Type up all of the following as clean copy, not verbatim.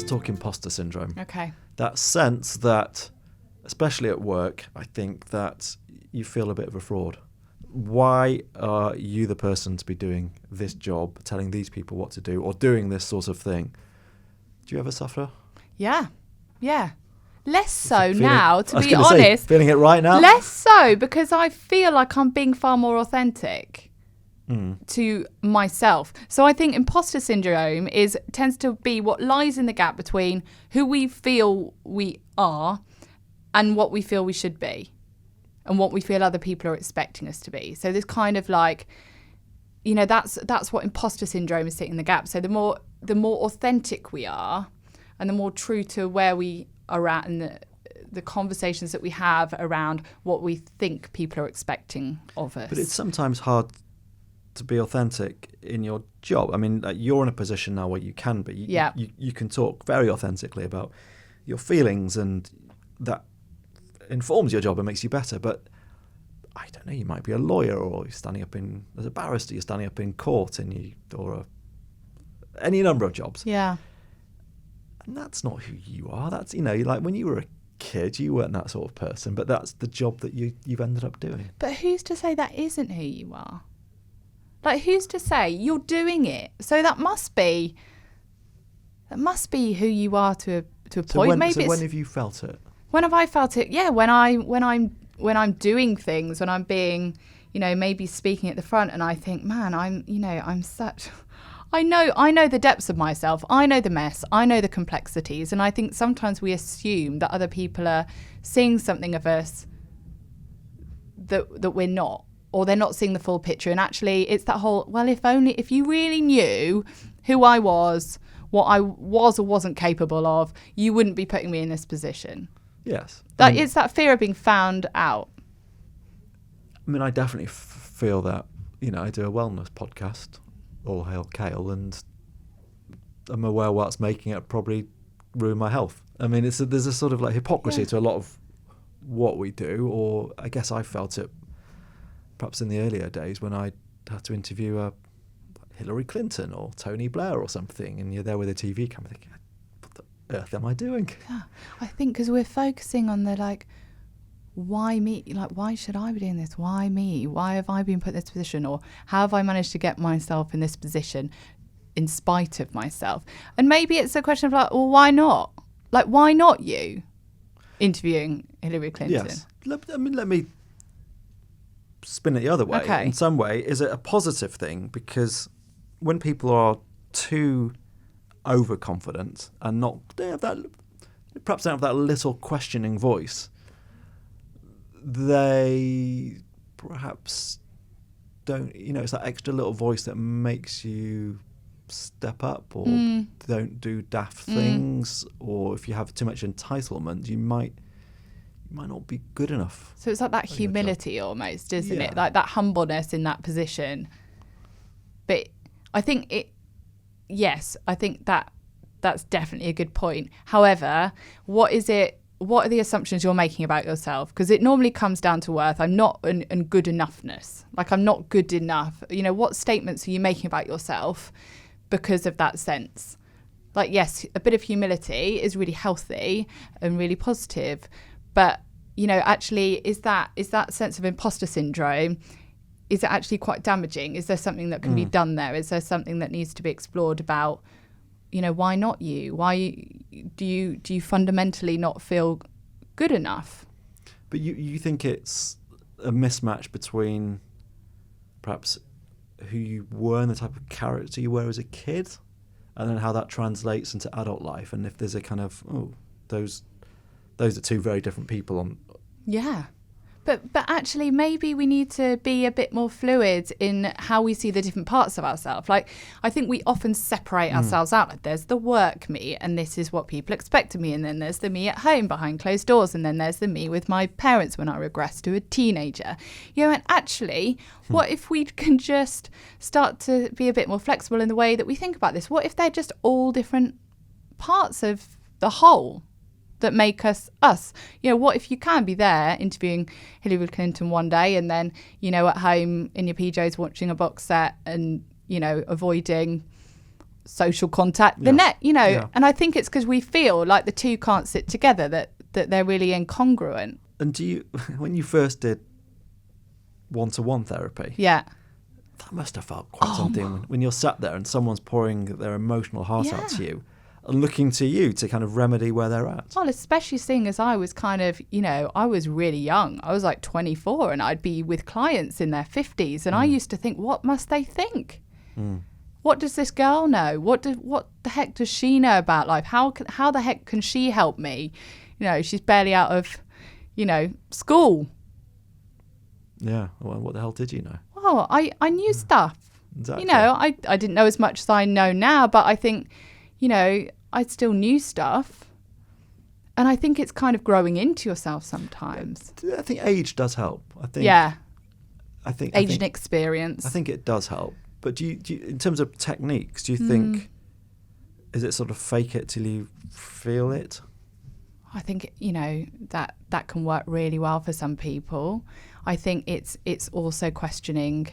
talk imposter syndrome. Okay. That sense that, especially at work, I think that you feel a bit of a fraud. Why are you the person to be doing this job, telling these people what to do, or doing this sort of thing? Do you ever suffer? Yeah. Less so now, to be honest. Say, feeling it right now? Less so, because I feel like I'm being far more authentic to myself. So I think imposter syndrome tends to be what lies in the gap between who we feel we are and what we feel we should be, and what we feel other people are expecting us to be. So this kind of like, that's what imposter syndrome is sitting in the gap. So the more authentic we are, and the more true to where we are at, and the conversations that we have around what we think people are expecting of us. But it's sometimes hard to be authentic in your job. I mean, you're in a position now where you can be. You can talk very authentically about your feelings, and that informs your job and makes you better. But I don't know, you might be a lawyer, or you're standing up as a barrister, you're standing up in court, any number of jobs. Yeah. And that's not who you are. That's, like when you were a kid, you weren't that sort of person, but that's the job that you've ended up doing. But who's to say that isn't who you are? Like, who's to say you're doing it? So that must be who you are to a point. When have you felt it? When have I felt it? Yeah, when I'm doing things, when I'm being, maybe speaking at the front, and I think, man, I'm such. I know the depths of myself. I know the mess. I know the complexities, and I think sometimes we assume that other people are seeing something of us that we're not, or they're not seeing the full picture. And actually, it's that whole, well, if you really knew who I was, what I was or wasn't capable of, you wouldn't be putting me in this position. Yes. It's that fear of being found out. I mean, I definitely feel that, I do a wellness podcast, All Hail Kale, and I'm aware what's making it probably ruin my health. I mean, there's a sort of like hypocrisy to a lot of what we do, or I guess I felt it perhaps in the earlier days when I had to interview Hillary Clinton or Tony Blair or something, and you're there with a TV camera thinking, what the earth am I doing? Yeah, I think because we're focusing on the why me? Like, why should I be doing this? Why me? Why have I been put in this position? Or how have I managed to get myself in this position in spite of myself? And maybe it's a question of well, why not? Like, why not you interviewing Hillary Clinton? Yes. Let me spin it the other way. Okay. In some way, is it a positive thing? Because when people are too overconfident and perhaps they have that little questioning voice, they perhaps don't, it's that extra little voice that makes you step up, or don't do daft things, or if you have too much entitlement, you might not be good enough. So it's like that humility almost, isn't it? Like that humbleness in that position. But I think I think that's definitely a good point. However, what are the assumptions you're making about yourself? Because it normally comes down to worth. I'm not and good enoughness. Like, I'm not good enough. What statements are you making about yourself because of that sense? Like, yes, a bit of humility is really healthy and really positive. But, actually, is that sense of imposter syndrome, is it actually quite damaging? Is there something that can be done there? Is there something that needs to be explored about, why not you? Why do you fundamentally not feel good enough? But you think it's a mismatch between perhaps who you were and the type of character you were as a kid, and then how that translates into adult life, and if there's a kind of, those are two very different people. Yeah. But actually, maybe we need to be a bit more fluid in how we see the different parts of ourselves. Like, I think we often separate ourselves out. Like, there's the work me, and this is what people expect of me. And then there's the me at home behind closed doors. And then there's the me with my parents when I regress to a teenager. And actually, what if we can just start to be a bit more flexible in the way that we think about this? What if they're just all different parts of the whole that make us us? What if you can be there interviewing Hillary Clinton one day, and then, at home in your PJs watching a box set and, avoiding social contact, the net, you know, and I think it's because we feel like the two can't sit together, that they're really incongruent. And do you, when you first did one-to-one therapy, that must have felt quite something when you're sat there and someone's pouring their emotional heart out to you and looking to you to kind of remedy where they're at. Well, especially seeing as I was kind of, you know, I was really young. I was like 24 and I'd be with clients in their 50s and I used to think, what must they think? What does this girl know? What the heck does she know about life? How the heck can she help me? You know, she's barely out of, you know, school. Yeah. Well, what the hell did you know? Well, I knew stuff. Exactly. You know, I didn't know as much as I know now, but I think, you know, I still knew stuff. And I think it's kind of growing into yourself sometimes. I think age does help. I think. Age and experience. I think it does help. But do you, in terms of techniques, do you think, is it sort of fake it till you feel it? I think, you know, that can work really well for some people. I think it's also questioning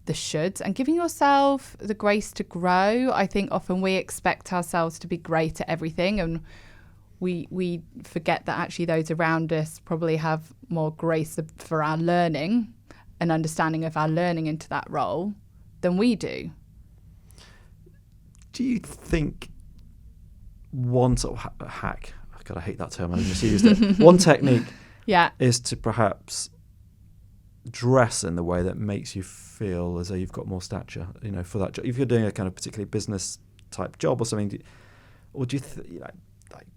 the shoulds and giving yourself the grace to grow. I think often we expect ourselves to be great at everything, and we forget that actually those around us probably have more grace for our learning and understanding of our learning into that role than we do. Do you think one sort of hack, God, I hate that term, I just used it, one technique is to perhaps dress in the way that makes you feel as though you've got more stature, you know, for that job? If you're doing a kind of particularly business type job or something, or do you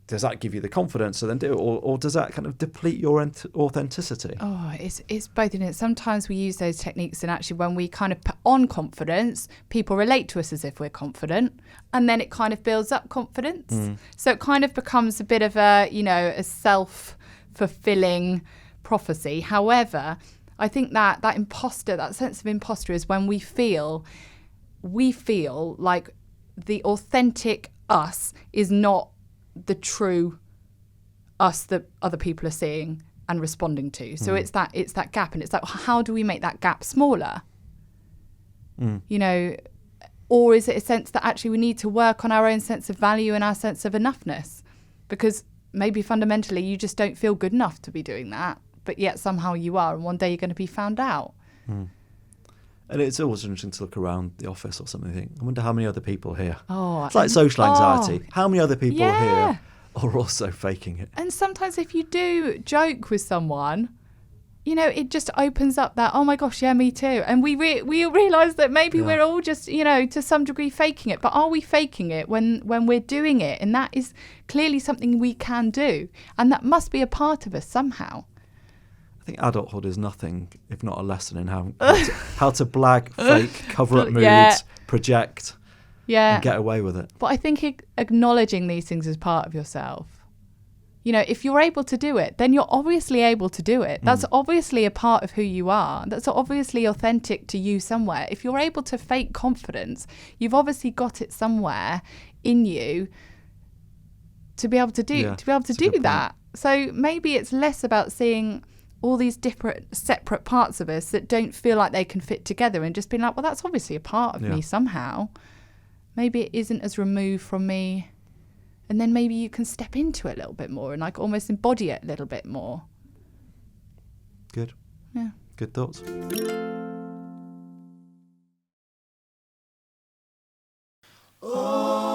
does that give you the confidence to then do it, or does that kind of deplete your authenticity? Oh, it's both, isn't it? Sometimes we use those techniques, and actually when we kind of put on confidence, people relate to us as if we're confident, and then it kind of builds up confidence. So it kind of becomes a bit of a, you know, a self-fulfilling prophecy. However, I think that imposter, that sense of imposter, is when we feel like the authentic us is not the true us that other people are seeing and responding to. So it's that gap, and it's like, how do we make that gap smaller? You know, or is it a sense that actually we need to work on our own sense of value and our sense of enoughness? Because maybe fundamentally you just don't feel good enough to be doing that, but yet somehow you are, and one day you're going to be found out. And it's always interesting to look around the office or something and think, I wonder how many other people here. It's It's like social anxiety. How many other people here are also faking it? And sometimes if you do joke with someone, you know, it just opens up that, oh my gosh, yeah, me too. And we realise that maybe we're all just, you know, to some degree faking it. But are we faking it when we're doing it? And that is clearly something we can do. And that must be a part of us somehow. I think adulthood is nothing if not a lesson in how to blag, fake, cover up moods, project, and get away with it. But I think acknowledging these things as part of yourself. You know, if you're able to do it, then you're obviously able to do it. That's obviously a part of who you are. That's obviously authentic to you somewhere. If you're able to fake confidence, you've obviously got it somewhere in you to be able to do that. So maybe it's less about seeing all these different separate parts of us that don't feel like they can fit together, and just being like, well, that's obviously a part of me somehow. Maybe it isn't as removed from me. And then maybe you can step into it a little bit more and like almost embody it a little bit more. Good. Yeah. Good thoughts. Oh.